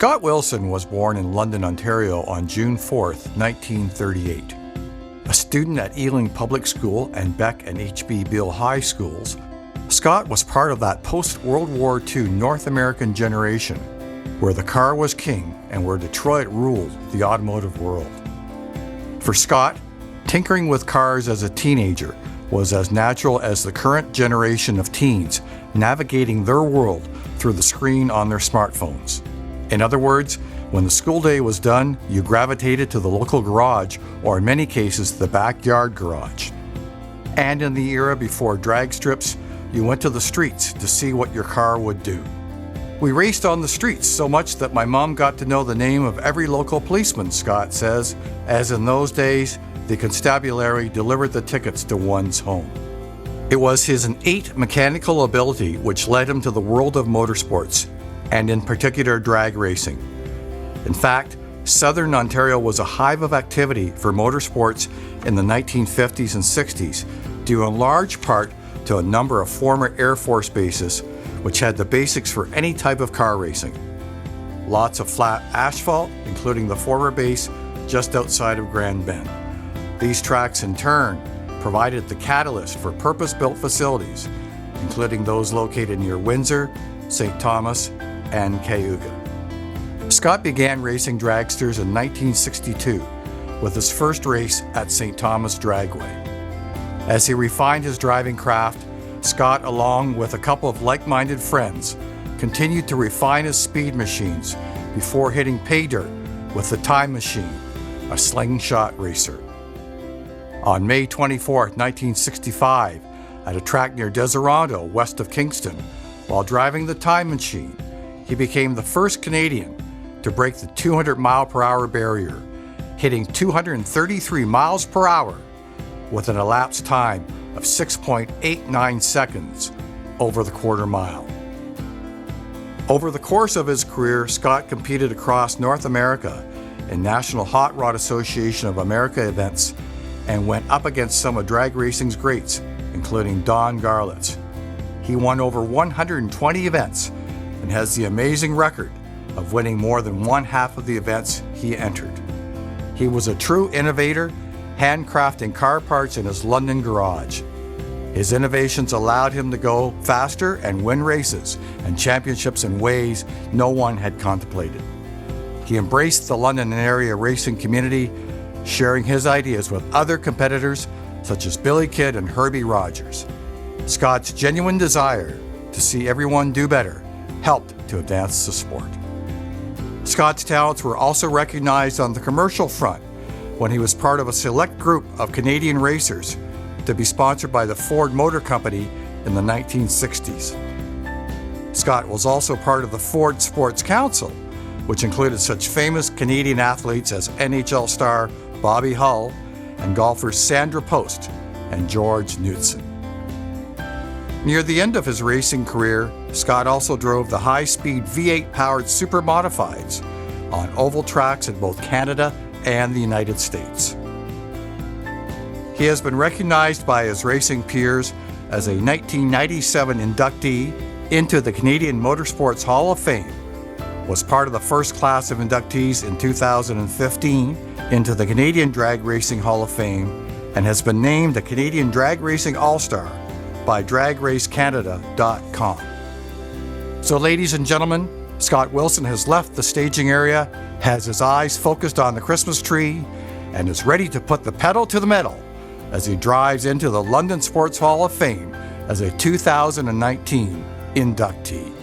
Scott Wilson was born in London, Ontario on June 4, 1938. A student at Ealing Public School and Beck and H.B. Beale High Schools, Scott was part of that post-World War II North American generation where the car was king and where Detroit ruled the automotive world. For Scott, tinkering with cars as a teenager was as natural as the current generation of teens navigating their world through the screen on their smartphones. In other words, when the school day was done, you gravitated to the local garage, or in many cases, the backyard garage. And in the era before drag strips, you went to the streets to see what your car would do. We raced on the streets so much that my mom got to know the name of every local policeman, Scott says, as in those days, the constabulary delivered the tickets to one's home. It was his innate mechanical ability which led him to the world of motorsports, and in particular drag racing. In fact, Southern Ontario was a hive of activity for motorsports in the 1950s and 60s, due in large part to a number of former Air Force bases, which had the basics for any type of car racing. Lots of flat asphalt, including the former base just outside of Grand Bend. These tracks, in turn, provided the catalyst for purpose-built facilities, including those located near Windsor, St. Thomas, and Cayuga. Scott began racing dragsters in 1962 with his first race at St. Thomas Dragway. As he refined his driving craft, Scott, along with a couple of like-minded friends, continued to refine his speed machines before hitting pay dirt with the Time Machine, a slingshot racer. On May 24, 1965, at a track near Deseronto, west of Kingston, while driving the Time Machine, he became the first Canadian to break the 200-mile-per-hour barrier, hitting 233 miles per hour with an elapsed time of 6.89 seconds over the quarter mile. Over the course of his career, Scott competed across North America in National Hot Rod Association of America events and went up against some of drag racing's greats, including Don Garlits. He won over 120 events and has the amazing record of winning more than one half of the events he entered. He was a true innovator, handcrafting car parts in his London garage. His innovations allowed him to go faster and win races and championships in ways no one had contemplated. He embraced the London area racing community, sharing his ideas with other competitors such as Billy Kidd and Herbie Rogers. Scott's genuine desire to see everyone do better helped to advance the sport. Scott's talents were also recognized on the commercial front when he was part of a select group of Canadian racers to be sponsored by the Ford Motor Company in the 1960s. Scott was also part of the Ford Sports Council, which included such famous Canadian athletes as NHL star Bobby Hull and golfers Sandra Post and George Knudson. Near the end of his racing career, Scott also drove the high-speed V8-powered Super Modifieds on oval tracks in both Canada and the United States. He has been recognized by his racing peers as a 1997 inductee into the Canadian Motorsports Hall of Fame, was part of the first class of inductees in 2015 into the Canadian Drag Racing Hall of Fame, and has been named a Canadian Drag Racing All-Star by DragRaceCanada.com. So ladies and gentlemen, Scott Wilson has left the staging area, has his eyes focused on the Christmas tree, and is ready to put the pedal to the metal as he drives into the London Sports Hall of Fame as a 2019 inductee.